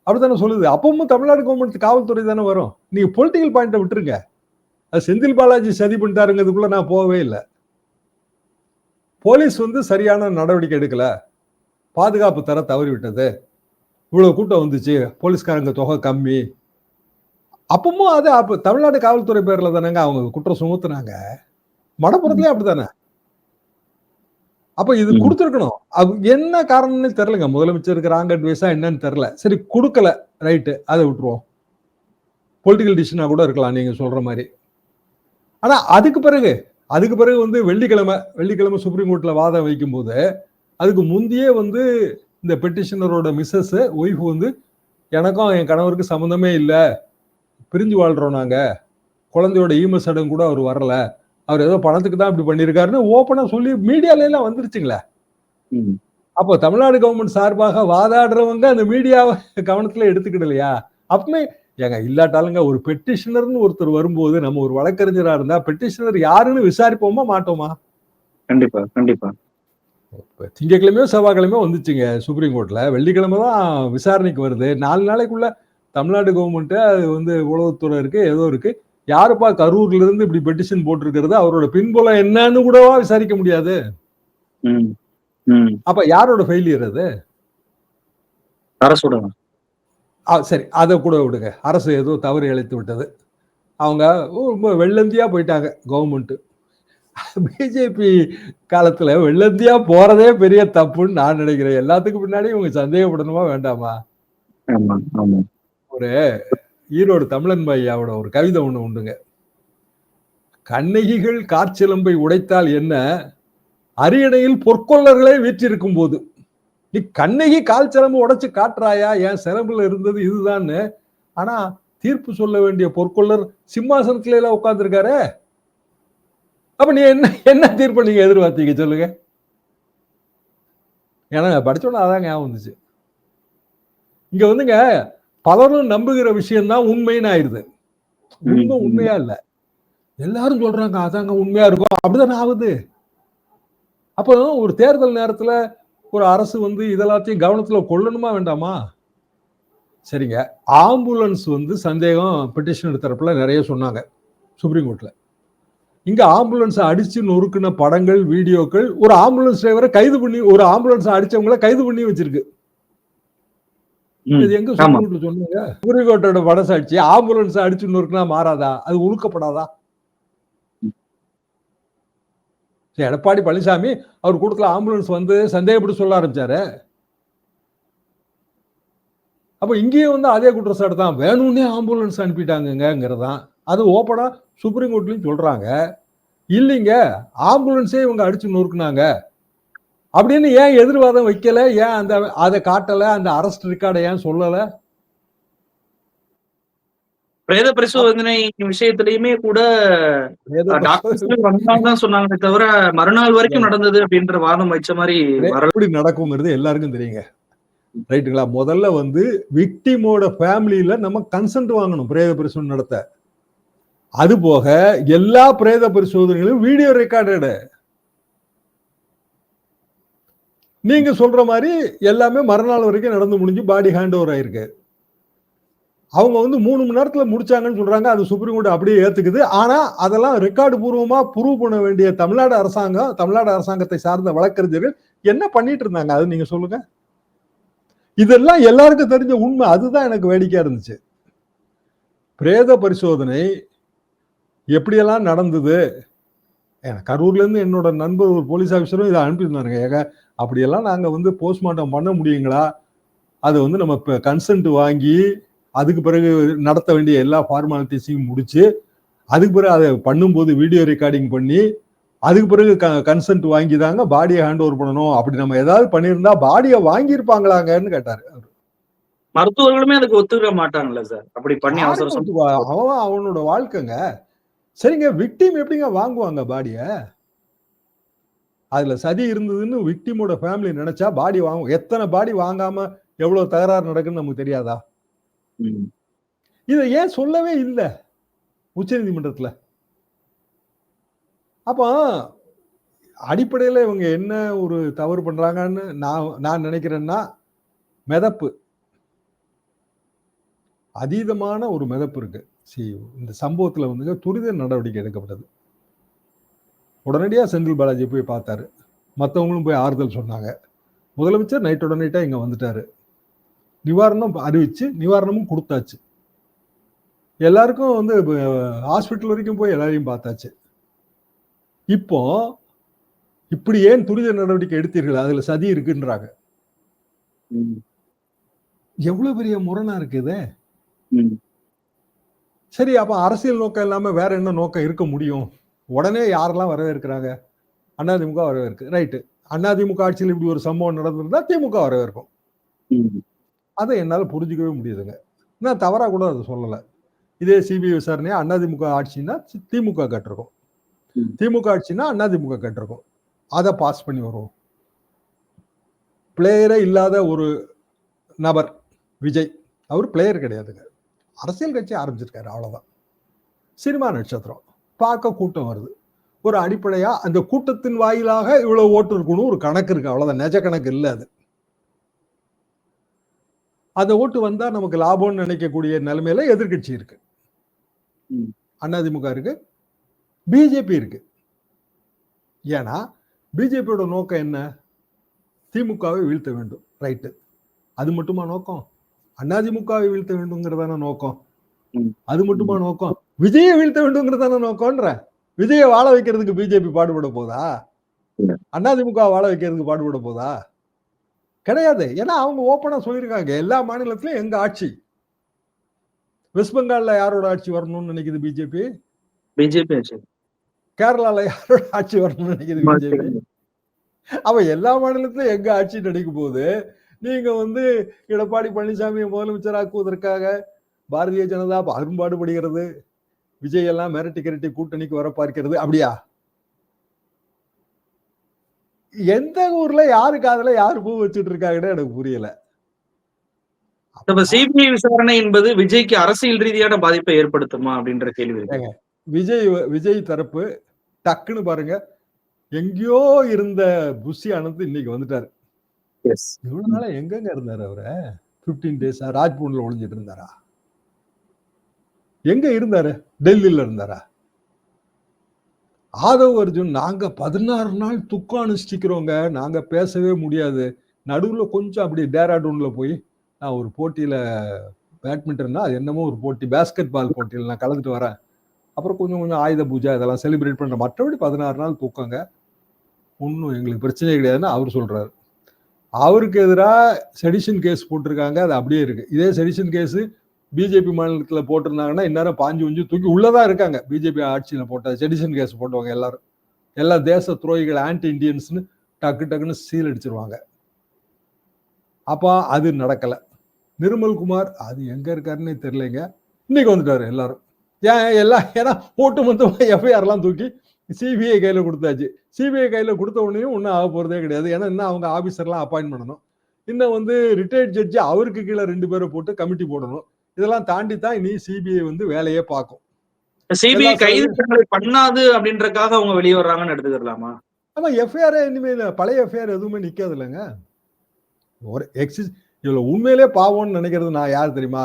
அப்படித்தானே சொல்லுது. அப்பவும் தமிழ்நாடு கவர்மெண்ட் காவல்துறை தானே வரும். நீங்க பொலிட்டிக்கல் பாயிண்ட விட்டுருங்க, அது செந்தில் பாலாஜி சதி பண்ணிட்டாருங்கிறதுக்குள்ள நான் போகவே இல்லை. போலீஸ் வந்து சரியான நடவடிக்கை எடுக்கல, பாதுகாப்பு தர தவறிவிட்டது, இவ்வளவு கூட்டம் வந்துச்சு, போலீஸ்காரங்க தொகை கம்மி. அப்பவும் அது அப்ப தமிழ்நாடு காவல்துறை பேர்ல தானேங்க அவங்க குற்றம் சுமத்துனாங்க. மடப்புறத்துலயும் அப்படித்தானே. அப்ப இது கொடுத்துருக்கணும். அது என்ன காரணம்னு தெரியலங்க, முதலமைச்சருக்கு ராங் அட்வைஸா என்னன்னு தெரியல. சரி கொடுக்கல, ரைட்டு, அதை விட்டுருவோம். பொலிட்டிக்கல் டிசிஷனா கூட இருக்கலாம் நீங்க சொல்ற மாதிரி. ஆனா அதுக்கு பிறகு வந்து வெள்ளிக்கிழமை சுப்ரீம் கோர்ட்ல வாதம் வைக்கும் போது அதுக்கு முந்தையே வந்து இந்த பெட்டிஷனரோட மிஸ்ஸஸ் ஒய்ஃப் வந்து எனக்கும் என் கணவருக்கு சம்மந்தமே இல்லை, பிரிஞ்சு வாழ்றோம் நாங்க, குழந்தையோட ஈம சடங்கு கூட அவர் வரல, அவர் ஏதோ பணத்துக்கு தான் இப்படி பண்ணியிருக்காருன்னு ஓப்பனா சொல்லி மீடியால எல்லாம் வந்துருச்சுங்களே. அப்போ தமிழ்நாடு கவர்மெண்ட் சார்பாக வாதாடுறவங்க அந்த மீடியாவை கவனத்துல எடுத்துக்கிடலையா? அப்பவுமே ஏங்க இல்லாட்டாலுங்க ஒரு பெட்டிஷனர்னு ஒருத்தர் வரும்போது நம்ம ஒரு வழக்கறிஞரா இருந்தா பெட்டிஷனர் யாருன்னு விசாரிப்போமா மாட்டோமா? கண்டிப்பா கண்டிப்பா. திங்கட்கிழமையோ செவ்வாய்க்கிழமையோ வந்துச்சுங்க சுப்ரீம் கோர்ட்ல, வெள்ளிக்கிழமை தான் விசாரணைக்கு வருது. 4 நாளைக்குள்ள தமிழ்நாடு கவர்மெண்ட் அது வந்து உளவுத்துறை இருக்கு, ஏதோ இருக்கு, யாருப்பா கரூர்ல இருந்து இப்படி பெட்டிஷன் போட்டிருக்கிறது, அவரோட பின்புலம் என்னன்னு கூடவா விசாரிக்க முடியாது? அப்ப யாரோட ஃபெயிலியர் அது? அரசோட. சரி, அதை கூட விடுங்க, அரசு ஏதோ தவறு இழைத்து விட்டது, அவங்க ரொம்ப வெள்ளந்தியா போயிட்டாங்க கவர்மெண்ட். பிஜேபி காலத்துல வெள்ளந்தியா போறதே பெரிய தப்புன்னு நான் நினைக்கிறேன். எல்லாத்துக்கும் பின்னாடி இவங்க சந்தேகப்படணுமா வேண்டாமா? ஒரு ஈரோடு தமிழன் ஐயாவோட ஒரு கவிதை ஒண்ணு உண்டுங்க, கண்ணகிகள் காற்சிலம்பை உடைத்தால் என்ன, அரியணையில் பொற்கொள்ளர்களே வீற்றிருக்கும் போது நீ கண்ணகி கால் சிலம்பு உடைச்சு காட்டுறாயா, என் சிலம்புல இருந்தது இதுதான்னு. ஆனா தீர்ப்பு சொல்ல வேண்டிய பொற்கொள்ளர் சிம்மாசனத்துல எல்லாம் உட்கார்ந்துருக்காரு. அப்ப நீ என்ன தீர்ப்பு நீங்க எதிர்பார்த்தீங்க சொல்லுங்க? ஏன்னா படிச்சோன்னா அதான் ஞாபகம் வந்துச்சு. இங்க வந்துங்க பலரும் நம்புகிற விஷயம்தான் உண்மைன்னு ஆயிடுது. உண்மையா இல்ல, எல்லாரும் சொல்றாங்க அதாங்க உண்மையா இருக்கும், அப்படிதான் ஆகுது. அப்போ ஒரு தேர்தல் நேரத்துல ஒரு அரசு வந்து இதெல்லாத்தையும் கவனத்துல கொள்ளணுமா வேண்டாமா? சரிங்க, ஆம்புலன்ஸ் வந்து சந்தேகம் பெட்டிஷனர் தரப்புல நிறைய சொன்னாங்க சுப்ரீம் கோர்ட்ல. இங்க ஆம்புலன்ஸ் அடிச்சு நொறுக்குன படங்கள், வீடியோக்கள், ஒரு ஆம்புலன்ஸ் டிரைவரை கைது பண்ணி, ஒரு ஆம்புலன்ஸ் அடிச்சவங்களை கைது பண்ணி வச்சிருக்கு. இது எங்க சுப்ரீம் கோர்ட்ல சொன்னாங்க? சுப்ரீம் கோர்ட்டோட படசாட்சி ஆம்புலன்ஸ் அடிச்சு நொறுக்குனா மாறாதா? அது ஒழுக்கப்படாதா? எடப்பாடி பழனிசாமி அவர் கூட்டத்தில் ஆம்புலன்ஸ் வந்து சந்தேகப்பட்டு சொல்ல ஆரம்பிச்சாரு. அப்ப இங்கேயும் வந்து அதே குற்றச்சாட்டு தான், வேணும்னே ஆம்புலன்ஸ் அனுப்பிட்டாங்கிறதான். அது ஓப்பனா சுப்ரீம் கோர்ட்லயும் சொல்றாங்க. இல்லைங்க, ஆம்புலன்ஸே இவங்க அடிச்சு நொறுக்குனாங்க அப்படின்னு ஏன் எதிர்வாதம் வைக்கல? ஏன் அந்த அதை காட்டல? அந்த அரெஸ்ட் ரெக்கார்டை ஏன் சொல்லல? பிரேத பரிசோதனை விஷயத்திலயுமே கூட பிரேத பரிசோதனை டாக்டர்ஸ் வந்தாதான் சொன்னாங்களே தவிர மறுநாள் வரைக்கும் நடந்தது அப்படின்ற வாதம் வச்ச மாதிரி வரல. எப்படி நடக்குங்கிறது எல்லாருக்கும் தெரியுங்க. ரைட்டுங்களா? முதல்ல வந்து விக்டிமோட ஃபேமிலியில நம்ம கன்சென்ட் வாங்கணும் பிரேத பரிசோதனை நடத்த. அது போக எல்லா பிரேத பரிசோதனைகளும் வீடியோ ரெக்கார்டடு. நீங்க சொல்ற மாதிரி எல்லாமே மறுநாள் வரைக்கும் நடந்து முடிஞ்சு பாடி ஹேண்ட் ஓவர் ஆயிருக்கு. அவங்க வந்து 3 மணி நேரத்துல முடிச்சாங்கன்னு சொல்றாங்க. அது சுப்ரீம் கோர்ட் அப்படியே ஏத்துக்குது. ஆனா அதெல்லாம் ரெக்கார்டு பூர்வமா ப்ரூவ் பண்ண வேண்டிய தமிழ்நாடு அரசாங்கத்தை சார்ந்த வழக்கறிஞர்கள் என்ன பண்ணிட்டு இருந்தாங்க? அது நீங்க சொல்லுங்க. இதெல்லாம் எல்லாருக்கும் தெரிஞ்ச உண்மை. அதுதான் எனக்கு வேடிக்கையா இருந்துச்சு. பிரேத பரிசோதனை எப்படியெல்லாம் நடந்தது? கரூர்ல இருந்து என்னோட நண்பர் ஒரு போலீஸ் ஆபீசரும் இதை அனுப்பியிருந்தாருங்க. ஏங்க அப்படியெல்லாம் நாங்க வந்து போஸ்ட்மார்ட்டம் பண்ண முடியுங்களா? அது வந்து நம்ம கன்சென்ட் வாங்கி அதுக்கு பிறகு நடத்த வேண்டிய எல்லா ஃபார்மாலிட்டிஸையும் முடிச்சு அதுக்கு பிறகு அதை பண்ணும்போது வீடியோ ரெக்கார்டிங் பண்ணி அதுக்கு பிறகு கன்சென்ட் வாங்கி தாங்க பாடியை ஹேண்ட் ஓவர் பண்ணணும். அப்படி நம்ம ஏதாவது பண்ணியிருந்தா பாடியை வாங்கியிருப்பாங்களாங்கன்னு கேட்டாரு. மருத்துவர்களுமே அதுக்கு ஒத்துக்க மாட்டாங்கல்ல சார். அப்படி பண்ணி அவன் அவனோட வாழ்க்கைங்க. சரிங்க, விக்டிம் எப்படிங்க வாங்குவாங்க பாடிய? அதுல சதி இருந்ததுன்னு விக்டிமோட ஃபேமிலி நினைச்சா பாடி வாங்க. எத்தனை பாடி வாங்காம எவ்வளவு தகராறு நடக்குன்னு நமக்கு தெரியாதா? இதை ஏன் சொல்லவே இல்லை உச்ச நீதிமன்றத்துல? அப்போ அடிப்படையில இவங்க என்ன ஒரு தவறு பண்றாங்கன்னு நான் நினைக்கிறேன்னா, மிதப்பு, அதீதமான ஒரு மிதப்பு இருக்கு. இந்த சம்பவத்துல வந்து துரித நடவடிக்கை எடுக்கப்பட்டது. உடனடியா செந்தில் பாலாஜி போய் பார்த்தாரு. மற்றவங்களும் போய் ஆறுதல் சொன்னாங்க. முதலமைச்சர் நைட்டோட நைட்டா இங்க வந்துட்டாரு. நிவாரணம் அறிவிச்சு நிவாரணமும் கொடுத்தாச்சு. எல்லாருக்கும் வந்து ஹாஸ்பிட்டல் வரைக்கும் போய் எல்லாரையும் பார்த்தாச்சு. இப்போ இப்படி ஏன் துரித நடவடிக்கை எடுத்தீர்கள்? அதுல சதி இருக்குன்றாங்க. எவ்வளவு பெரிய முரணா இருக்குது. சரி, அப்ப அரசியல் நோக்கம் இல்லாம வேற என்ன நோக்கம் இருக்க முடியும்? உடனே யாரெல்லாம் வரவேற்கிறாங்க? அதிமுக வரவேற்கு. ரைட்டு. அதிமுக ஆட்சியில் இப்படி ஒரு சம்பவம் நடந்திருந்தா திமுக வரவேற்கும். அதை என்னால புரிஞ்சுக்கவே முடியுதுங்க. நான் தவறா கூட அதை சொல்லலை. இதே சிபிஐ விசாரணையா அதிமுக ஆட்சின்னா திமுக கேட்டிருக்கும், திமுக ஆட்சின்னா அதிமுக கேட்டிருக்கும். அதை பாஸ் பண்ணி வருவோம். பிளேயரே இல்லாத ஒரு நபர் விஜய். அவர் பிளேயர் கிடையாதுங்க, அரசியல் கட்சி ஆரம்பிச்சிருக்காரு, அவ்வளவுதான். சினிமா நட்சத்திரம். பார்க்க கூட்டம் வருது. ஒரு அடிப்படையா அந்த கூட்டத்தின் வாயிலாக இவ்வளவு ஓட்டு இருக்கணும் ஒரு கணக்கு இருக்கு, அவ்வளவுதான். நெஜ கணக்கு இல்லை அது. அந்த ஓட்டு வந்தா நமக்கு லாபம்னு நினைக்கக்கூடிய நிலைமையில எதிர்கட்சி இருக்கு. அதிமுக இருக்கு, பிஜேபி இருக்கு. ஏன்னா பிஜேபியோட நோக்கம் என்ன? திமுகவை வீழ்த்த வேண்டும். ரைட்டு. அது மட்டுமா நோக்கம்? அதிமுகவை வீழ்த்த வேண்டும்ங்கிறதான நோக்கம்? அது மட்டுமா நோக்கம்? விஜயை வீழ்த்த வேண்டும்ங்கிறதான நோக்கம்ன்ற. விஜயை வாழ வைக்கிறதுக்கு பிஜேபி பாடுபட போதா? அதிமுக வாழ வைக்கிறதுக்கு பாடுபட போதா? கிடையாது. ஏன்னா அவங்க ஓப்பனா சொல்லியிருக்காங்க, எல்லா மாநிலத்திலும் எங்க ஆட்சி. வெஸ்ட் பெங்கால்ல யாரோட ஆட்சி வரணும்னு நினைக்குது பிஜேபி? பிஜேபி ஆட்சி. கேரளால யாரோட ஆட்சி வரணும்னு நினைக்குது பிஜேபி? அவ எல்லா மாநிலத்திலும் எங்க ஆட்சி நினைக்கும் போது நீங்க வந்து எடப்பாடி பழனிசாமியை முதலமைச்சராக்குவதற்காக பாரதிய ஜனதா அரும்பாடுபடுகிறது, விஜய் எல்லாம் மிரட்டி கிரட்டி கூட்டணிக்கு வர பார்க்கிறது. அப்படியா? எந்த ஊர்ல யாரு காதுல யாரு பூ வச்சுட்டு இருக்காங்கன்னு எனக்கு புரியல. சிபிஐ விசாரணை என்பது விஜய்க்கு அரசியல் ரீதியான பாதிப்பை ஏற்படுத்துமா அப்படின்ற கேள்வி இருக்கு. விஜய் தரப்பு டக்குன்னு பாருங்க, எங்கேயோ இருந்த புஷி ஆனந்த் இன்னைக்கு வந்துட்டாரு. இவ்வளவு நாளா எங்கெங்க இருந்தாரு? அவரை 15 days ராஜ்பவன்ல ஒளிஞ்சிட்டு இருந்தாரா? எங்க இருந்தாரு? டெல்லியில இருந்தாரா? ஆதவ் அர்ஜுன், நாங்க 16 நாள் துக்கம் அனுஷ்டிக்கிறோங்க, நாங்க பேசவே முடியாது. நடுவுல கொஞ்சம் அப்படி டேராடூன்ல போய் நான் ஒரு போட்டியில பேட்மிண்டன்னா அது என்னமோ ஒரு போட்டி, பேஸ்கெட் பால் போட்டியில் நான் கலந்துட்டு வரேன். அப்புறம் கொஞ்சம் கொஞ்சம் ஆயுத பூஜை அதெல்லாம் செலிப்ரேட் பண்றேன். மற்றபடி 16 நாள் தூக்கங்க, ஒன்றும் எங்களுக்கு பிரச்சனையே கிடையாதுன்னு அவர் சொல்றாரு. அவருக்கு எதிராக செடிஷன் கேஸ் போட்டிருக்காங்க, அது அப்படியே இருக்கு. இதே செடிஷன் கேஸ் பிஜேபி மாநிலத்துல போட்டிருந்தாங்கன்னா இந்நேரம் பாஞ்சு தூக்கி உள்ளதான் இருக்காங்க. பிஜேபி ஆட்சியில போட்ட செடிஷன் கேஸ் போட்டவங்க எல்லாரும், எல்லா தேச துரோகிகள், ஆன்டி இண்டியன்ஸ்னு டக்குன்னு சீல் அடிச்சிருவாங்க. அப்ப அது நடக்கல. நிர்மல் குமார் அது எங்க இருக்காருன்னே தெரியலைங்க. இன்னைக்கு வந்துட்டாரு எல்லாரும். ஏன்னா ஒட்டுமொத்தமா எஃப்ஐஆர்லாம் தூக்கி சிபிஐ கையில கொடுத்தாச்சு. சிபிஐ கையில கொடுத்த உடனே ஒன்றும் ஆக போறதே கிடையாது. ஏன்னா இன்னும் அவங்க ஆபீசர்லாம் அப்பாயிண்ட் பண்ணணும். இன்னும் வந்து ரிட்டையர்ட் ஜட்ஜி அவருக்கு கீழே 2 பேரை போட்டு கமிட்டி போடணும். இதெல்லாம் தாண்டி தான் இனி சிபிஐ வந்து வேலையே பார்க்கும். சிபிஐ எல்லா கைது செலவையும் பண்ணாது அப்படின்றக்காக அவங்க வெளியே வர்றாங்கன்னு எடுத்துக்கலாமா? ஆமா எஃப்ஐஆர் இனிமே பழைய எஃப்ஐஆர் எதுவுமே நிக்காது இல்லைங்க. ஒரு இதுல உண்மையிலே பாவம்னு நினைக்கிறது நான் யார் தெரியுமா?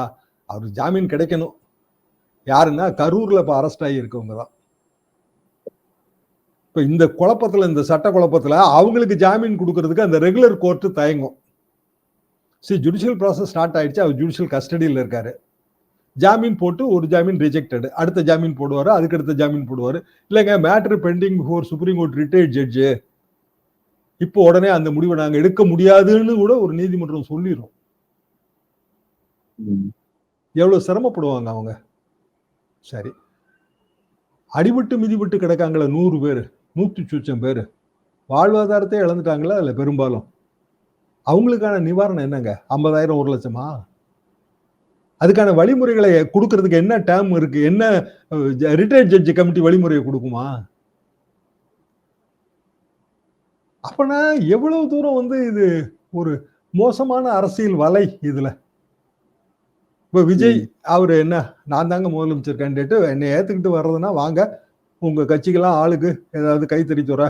அவருக்கு ஜாமீன் கிடைக்கணும். யாருன்னா கரூர்ல இப்ப அரெஸ்ட் ஆகி இருக்கவங்க தான். இப்ப இந்த குழப்பத்துல, இந்த சட்ட குழப்பத்துல அவங்களுக்கு ஜாமீன் கொடுக்கறதுக்கு அந்த ரெகுலர் கோர்ட் தயங்கும். ஜுடிஷியல் ப்ராசஸ் ஸ்டார்ட் ஆயிடுச்சு. அவர் ஜுடிஷியல் கஸ்டடியில் இருக்காரு. ஜாமீன் போட்டு ஒரு ஜாமீன் ரிஜெக்டட், அடுத்த ஜாமீன் போடுவாரு, அதுக்கு அடுத்த ஜாமீன் போடுவாரு. இல்லைங்க matter bending before supreme court retired judge, இப்போ உடனே அந்த முடிவை நாங்க எடுக்க முடியாதுன்னு கூட ஒரு நீதிமன்றம் சொல்லிடும். எவ்வளவு சிரமப்படுவாங்க அவங்க. சரி, அடிபட்டு மிதிபட்டு கிடக்காங்களே 100 பேர், 100 சொச்சம் பேர் வாழ்வாதாரத்தை இழந்துட்டாங்களா? இல்ல பெரும்பாலும் அவங்களுக்கான நிவாரணம் என்னங்க? 50,000 1 லட்சமா? அதுக்கான வழிமுறைகளை கொடுக்கறதுக்கு என்ன டேர்ம் இருக்கு? என்ன ரிட்டையர்ட் ஜட்ஜ் கமிட்டி வழிமுறையை கொடுக்குமா? அப்பனா எவ்வளவு தூரம் வந்து இது ஒரு மோசமான அரசியல் வலை இதுல. இப்ப விஜய் அவரு என்ன, நான் தாங்க முதலமைச்சர் கேண்டிடேட், என்னை ஏத்துக்கிட்டு வர்றதுன்னா வாங்க, உங்க கட்சிக்கெல்லாம் ஆளுக்கு ஏதாவது கைத்தறி துறை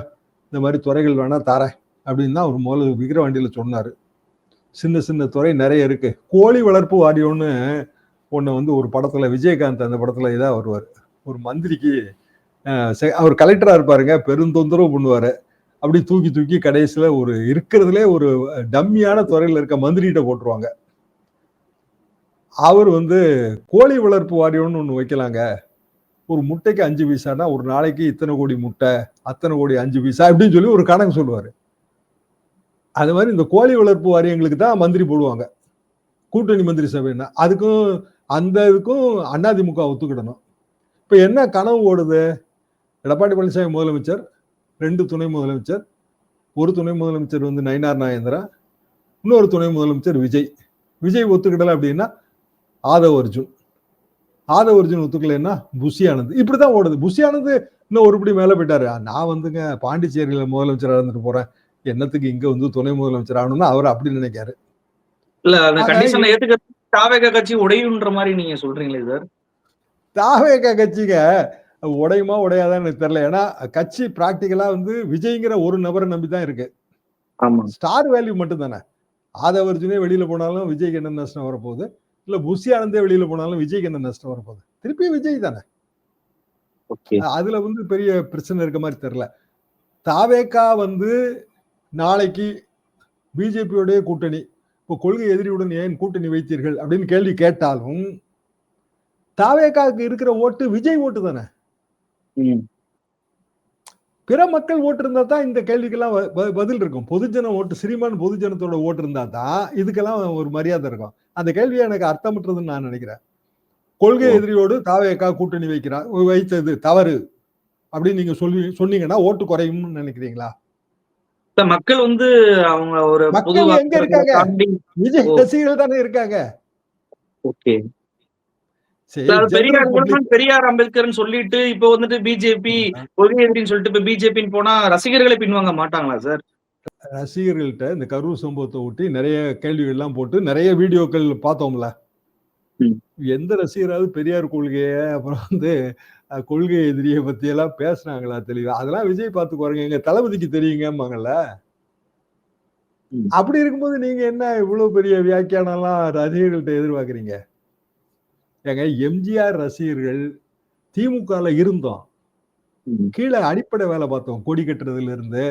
இந்த மாதிரி துறைகள் வேணா தரேன் அப்படின்னு தான் அவர் முதல்ல விக்கிரவாண்டியில சொன்னாரு. சின்ன சின்ன துறை நிறைய இருக்கு. கோழி வளர்ப்பு வாரியம்னு ஒண்ணு வந்து ஒரு படத்துல விஜயகாந்த் அந்த படத்துல இதா வருவார். ஒரு மந்திரிக்கு அவர் கலெக்டரா இருப்பாருங்க, பெருந்தொந்தரவு பண்ணுவாரு. அப்படி தூக்கி தூக்கி கடைசியில ஒரு இருக்கிறதுலே ஒரு டம்மியான துறையில இருக்க மந்திரிகிட்ட போட்டுருவாங்க. அவர் வந்து கோழி வளர்ப்பு வாரியம்னு ஒண்ணு வைக்கலாங்க, ஒரு முட்டைக்கு 5 பைசானா ஒரு நாளைக்கு இத்தனை கோடி முட்டை, அத்தனை கோடி 5 பைசா அப்படின்னு சொல்லி ஒரு கணக்கு சொல்லுவாரு. அது மாதிரி இந்த கோழி வளர்ப்பு வாரியங்களுக்கு தான் மந்திரி போடுவாங்க, கூட்டணி மந்திரி சபைன்னா. அதுக்கும் அந்த இதுக்கும் அதிமுக ஒத்துக்கிடணும். இப்ப என்ன கனவு ஓடுது? எடப்பாடி பழனிசாமி முதலமைச்சர், 2 துணை முதலமைச்சர், ஒரு துணை முதலமைச்சர் வந்து நயினார் நாகேந்திரன், இன்னொரு துணை முதலமைச்சர் விஜய். விஜய் ஒத்துக்கிடல அப்படின்னா ஆதவ் அர்ஜுன், ஆதவ் அர்ஜுன் ஒத்துக்கலைன்னா புஷி ஆனந்த். இப்படிதான் ஓடுது. புஷி ஆனந்த் இன்னும் ஒருபடி மேல போயிட்டாரு. நான் வந்துங்க பாண்டிச்சேரியில முதலமைச்சரா இருந்துட்டு போறேன், என்னத்துக்கு இங்க வந்து துணை முதலமைச்சர் ஆகணும்னு அவர் அப்படி நினைக்காரு. இல்ல அந்த கண்டிஷனை ஏத்துக்க தாவேகா கட்சி உடையுன்ற மாதிரி நீங்க சொல்றீங்களே சார்? தாவேகா கட்சிங்க உடையுமா உடையாதான்னு எனக்கு தெரியல. ஏன்னா கட்சி பிராக்டிக்கலா வந்து விஜய்ங்கிற ஒரு நபரை நம்பிதான் இருக்கு. ஸ்டார் வேல்யூ மட்டும் தானே. ஆதவ் அர்ஜுனே வெளியில போனாலும் விஜய்க்கு என்ன நஷ்டம் வரப்போகுது? இல்ல புஷி ஆனந்தே வெளியில போனாலும் விஜய்க்கு என்ன நஷ்டம் வரப்போகுது? திருப்பி விஜய் தானே. அதுல வந்து பெரிய பிரச்சனை இருக்க மாதிரி தெரியல. தாவேகா வந்து நாளைக்கு பிஜேபியோடைய கூட்டணி, இப்போ கொள்கை எதிரியுடன் ஏன் கூட்டணி வைத்தீர்கள் அப்படின்னு கேள்வி கேட்டாலும் தாவேகாவுக்கு இருக்கிற ஓட்டு விஜய் ஓட்டு தானே. பிற மக்கள் ஓட்டு இருந்தா தான் இந்த கேள்விக்கெல்லாம் பதில் இருக்கும். பொதுஜன ஓட்டு, சிறிமான் பொதுஜனத்தோட ஓட்டு இருந்தா தான் இதுக்கெல்லாம் ஒரு மரியாதை இருக்கும். அந்த கேள்வியை எனக்கு அர்த்தமற்றதுன்னு நான் நினைக்கிறேன். கொள்கை எதிரியோடு தாவேகா கூட்டணி வைத்தது தவறு அப்படின்னு நீங்க சொன்னீங்கன்னா ஓட்டு குறையும்னு நினைக்கிறீங்களா? மக்கள் வந்து அவங்க ஒரு மக்கள் எங்க இருக்காங்க? விஜய் ரசிகர்கள் தானே இருக்காங்க. பெரியார் அம்பேத்கர் சொல்லிட்டு இப்ப வந்துட்டு பிஜேபி கொள்கை எதிரின்னு சொல்லிட்டு இப்ப பிஜேபின்னு போனா ரசிகர்களை பின்வாங்க மாட்டாங்களா சார்? ரசிகர்கள்ட்ட இந்த கரூர் சம்பவத்தை ஒட்டி நிறைய கேள்விகள் எல்லாம் போட்டு நிறைய வீடியோக்கள் பார்த்தோம்ல. எந்த ரசிகராவது பெரியார் கொள்கைய அப்புறம் வந்து கொள்கை எதிரிய பத்தி எல்லாம் பேசுனாங்களா தெளிவா? அதெல்லாம் விஜய் பார்த்துக்குவாருங்க, எங்க தளபதிக்கு தெரியுங்கம்பாங்கல்ல. அப்படி இருக்கும்போது நீங்க என்ன இவ்வளவு பெரிய வியாக்கியானம் எல்லாம் ரசிகர்கள்ட்ட எதிர்பார்க்கறீங்க? ஏங்க எம்ஜிஆர் ரசிகர்கள் திமுகல இருந்தோம், கீழே அடிப்படை வேலை பார்த்தோம். கொடி கட்டுறதுல இருந்து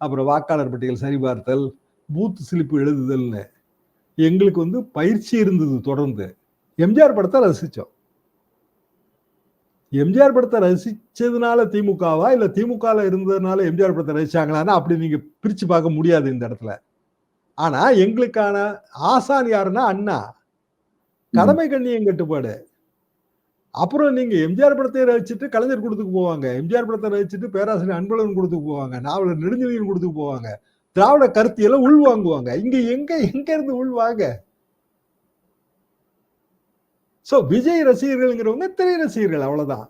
அப்புறம் வாக்காளர் பட்டியல் சரிபார்த்தல், பூத் ஸ்லிப் எழுதுதல்னு எங்களுக்கு வந்து பயிற்சி இருந்தது தொடர்ந்து. எம்ஜிஆர் படத்தை ரசிச்சோம். எம்ஜிஆர் படத்தை ரசிச்சதுனால திமுகவா இல்ல திமுகல இருந்ததுனால எம்ஜிஆர் படத்தை ரசிச்சாங்களான்னா அப்படி நீங்க பிரிச்சு பார்க்க முடியாது இந்த இடத்துல. ஆனா எங்களுக்கான ஆசான் யாருன்னா அண்ணா, கடமை கண்ணியம் கட்டுப்பாடு. அப்புறம் நீங்க எம்ஜிஆர் படத்தை ரசிச்சுட்டு கலைஞர் கூடத்துக்கு போவாங்க, எம்ஜிஆர் படத்தை ரசிச்சுட்டு பேராசிரியர் அன்பழகன் கூடத்துக்கு போவாங்க, நாவலர் நெடுஞ்செழியன் கூடத்துக்கு போவாங்க, திராவிட கருத்தியல உள் வாங்குவாங்க. இங்க எங்க இருந்து உள் வாங்க? சோ சோ விஜய் ரசிகர்கள்ங்கிறவங்க திரை ரசிகர்கள், அவ்வளவுதான்.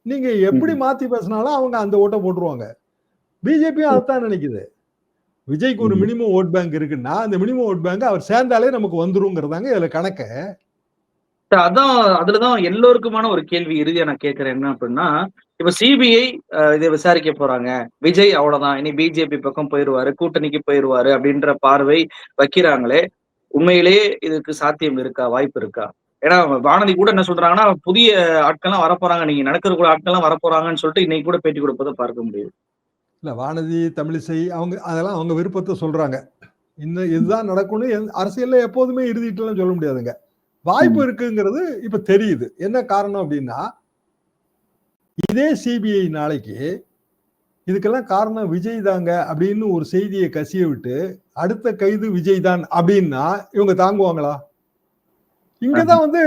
நீங்க எப்படி மாத்தி பேசினாலும் அவங்க அந்த ஓட்டை போட்டுருவாங்க. பிஜேபியும் அதான் நினைக்குது. விஜய்க்கு ஒரு மினிமம் ஓட் பேங்க் இருக்குன்னா அந்த மினிமம் ஓட் பேங்க் அவர் சேர்ந்தாலே நமக்கு வந்துருங்கிறதாங்க இதுல கணக்கு. அதான் அதுலதான் எல்லோருக்குமான ஒரு கேள்வி இறுதியா நான் கேட்கிறேன் என்ன அப்படின்னா, இப்ப சிபிஐ இதை விசாரிக்க போறாங்க. விஜய் அவ்வளவுதான். இனி பிஜேபி பக்கம் போயிருவாரு, கூட்டணிக்கு போயிருவாரு அப்படின்ற பார்வை வைக்கிறாங்களே, உண்மையிலேயே இதுக்கு சாத்தியம் இருக்கா? வாய்ப்பு இருக்கா? ஏன்னா வானதி கூட என்ன சொல்றாங்கன்னா, புதிய ஆட்கள்லாம் வரப்போறாங்க. நீங்க நடக்கிற கூட ஆட்கள்லாம் வரப்போறாங்கன்னு சொல்லிட்டு இன்னைக்கு கூட பேட்டி கொடுப்பதை பார்க்க முடியுது. இல்ல வானதி, தமிழிசை அவங்க அதெல்லாம் அவங்க விருப்பத்தை சொல்றாங்க. இதுதான் நடக்கும்னு அரசியல்ல எப்போதுமே இறுதிட்டுலாம் சொல்ல முடியாதுங்க. வாய்ப்பு இருக்குங்கிறது இப்ப தெரியுது. என்ன காரணம் அப்படின்னா, இதே சிபிஐ நாளைக்கு இதுக்கெல்லாம் காரணம் விஜய் தாங்க அப்படின்னு ஒரு செய்தியை கசிய விட்டு அடுத்த கைது விஜய் தான் அப்படின்னா இவங்க தாங்குவாங்களா? இங்கதான் வந்து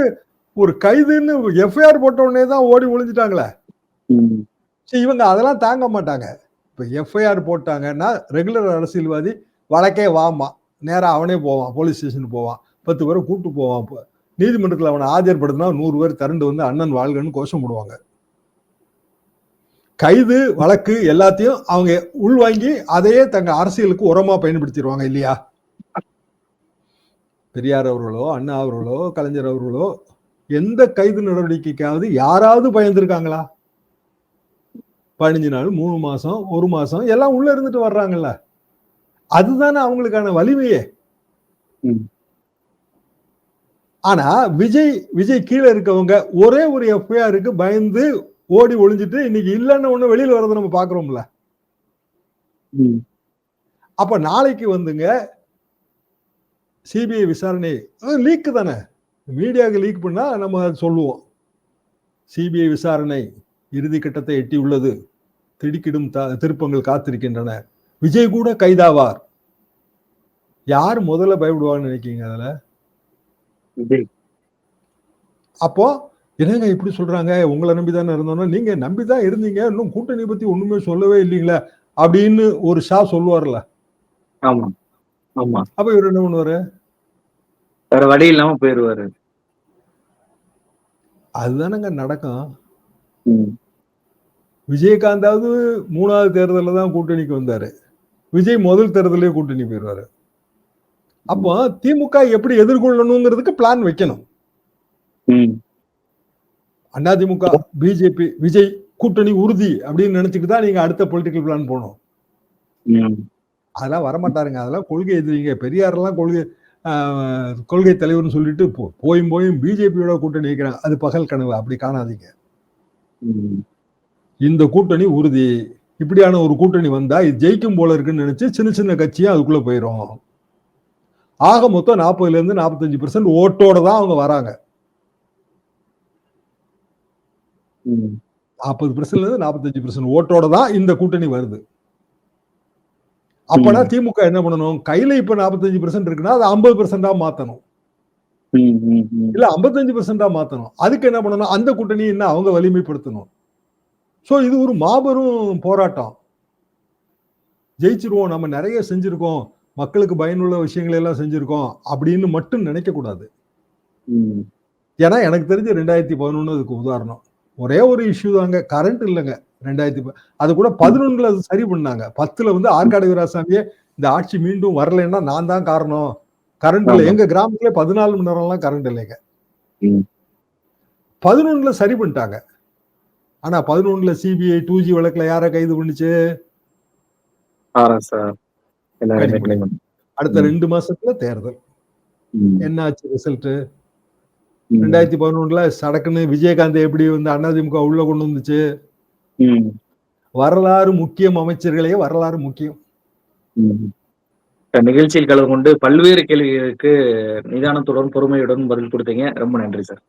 ஒரு கைதுன்னு எஃப்ஐஆர் போட்ட உடனே தான் ஓடி ஒளிஞ்சிட்டாங்களே. இவங்க அதெல்லாம் தாங்க மாட்டாங்க. இப்ப எஃப்ஐஆர் போட்டாங்கன்னா ரெகுலர் அரசியல்வாதி வழக்கே வாமா, நேரா அவனே போவான், போலீஸ் ஸ்டேஷன் போவான், 10 பேரை கூட்டு போவான், நீதிமன்றத்தில் அவனை ஆஜர்படுத்தினா 100 பேர் திரண்டு வந்து அண்ணன் வாழ்கன்னு கோஷம் போடுவாங்க. கைது வழக்கு எல்லாத்தையும் அவங்க உள்வாங்கி அதையே தங்க அரசியலுக்கு உரமா பயன்படுத்திடுவாங்க இல்லையா? பெரியார் அவர்களோ, அண்ணா அவர்களோ, கலைஞர் அவர்களோ எந்த கைது நடவடிக்கைக்காவது யாராவது பயந்துருக்காங்களா? 15 நாள், 3 மாசம், 1 மாசம் எல்லாம் உள்ள இருந்துட்டு வர்றாங்கல்ல. அதுதானே அவங்களுக்கான வலிமையே. ஆனா விஜய் கீழே இருக்கவங்க ஒரே ஒரு எஃப்ஐஆருக்கு பயந்து ஓடி ஒளிஞ்சிட்டு இன்னைக்கு இல்லைன்னு ஒண்ணு வெளியில வரதை நம்ம பாக்குறோம்ல. அப்ப நாளைக்கு வந்துங்க சிபிஐ விசாரணை லீக் தானே, மீடியாவுக்கு லீக் பண்ணா நம்ம சொல்லுவோம். சிபிஐ விசாரணை இறுதி கட்டத்தை எட்டி உள்ளது, திடுக்கிடும் திருப்பங்கள் காத்திருக்கின்றன, விஜய் கூட கைதாவார். யார் முதல்ல பயப்படுவான்னு நினைக்கீங்க அதுல? அப்போ என்னங்க இப்படி சொல்றாங்க, உங்களை நம்பிதானே இருந்தோம்னா, நீங்க நம்பிதான் இருந்தீங்க, இன்னும் கூட்டணி பத்தி ஒண்ணுமே சொல்லவே இல்லீங்களா அப்படின்னு ஒரு ஷா சொல்லுவார்ல. ஆமா ஆமா. அப்ப இவர் என்ன பண்ணுவாரு? வேற வழி இல்லாம போயிருவாரு. அதுதானங்க நடக்கும். விஜயகாந்தாவது 3வது தேர்தலில் தான் கூட்டணிக்கு வந்தாரு. விஜய் முதல் தேர்தலே கூட்டணி போயிருவாரு. அப்போ திமுக எப்படி எதிர்கொள்ளணுங்கிறதுக்கு பிளான் வைக்கணும். அதிமுக, பிஜேபி, விஜய் கூட்டணி உறுதி அப்படின்னு நினைச்சுட்டு தான் நீங்க அடுத்த பொலிட்டிக்கல் பிளான் போகணும். அதெல்லாம் வரமாட்டாருங்க. அதெல்லாம் கொள்கை எதிரிங்க. பெரியாரெல்லாம் கொள்கை தலைவர்னு சொல்லிட்டு போயும் பிஜேபியோட கூட்டணி வைக்கிறாங்க. அது பகல் கனவு, அப்படி காணாதீங்க. இந்த கூட்டணி உறுதி. இப்படியான ஒரு கூட்டணி வந்தா இது ஜெயிக்கும் போல இருக்குன்னு நினைச்சு சின்ன சின்ன கட்சியா அதுக்குள்ள போயிரும். ஆக மொத்தம் 40% 45% ஓட்டோட தான் அவங்க வராங்க. 40% 45% ஓட்டோட தான் இந்த கூட்டணி வருது. அப்பனா திமுக என்ன பண்ணணும்? கையில இப்ப 45% இருக்குன்னா அது 50% மாத்தணும், இல்ல 55% மாத்தணும். அதுக்கு என்ன பண்ணணும்? அந்த கூட்டணி என்ன அவங்க வலிமைப்படுத்தணும். சோ இது ஒரு மாபெரும் போராட்டம். ஜெயிச்சிருவோம், நம்ம நிறைய செஞ்சிருக்கோம், மக்களுக்கு பயனுள்ள விஷயங்களை எல்லாம் செஞ்சிருக்கோம் அப்படின்னு மட்டும் நினைக்க கூடாது. ஏன்னா எனக்கு தெரிஞ்ச 2011 அதுக்கு உதாரணம். ஒரே ஒரு இஷ்யூ தாங்க, கரண்ட் இல்லைங்க. 2010 அது கூட 11ல சரி பண்ணாங்க. 10ல வந்து ஆற்காடு வீராசாமியே இந்த ஆட்சி மீண்டும் வரலைன்னா நான் தான் காரணம், கரண்ட் இல்லை. எங்க கிராமத்துல 14 மணி நேரம்லாம் கரண்ட் இல்லைங்க. 11ல சரி பண்ணிட்டாங்க. ஆனா 11ல சிபிஐ 2G வழக்குல யார கைது பண்ணுச்சு? அடுத்த 2 மாசத்துல தேர்தல். என்ன ஆச்சு ரிசல்ட்? 2011ல சடக்குன்னு விஜயகாந்த் எப்படி வந்து அதிமுக உள்ள கொண்டு வந்துச்சு? வரலாறு முக்கியம், அமைச்சர்களே வரலாறு முக்கியம். நிகழ்ச்சியில் கலந்து கொண்டு பல்வேறு கேள்விகளுக்கு நிதானத்துடன் பொறுமையுடன் பதில் கொடுத்தீங்க. ரொம்ப நன்றி சார்.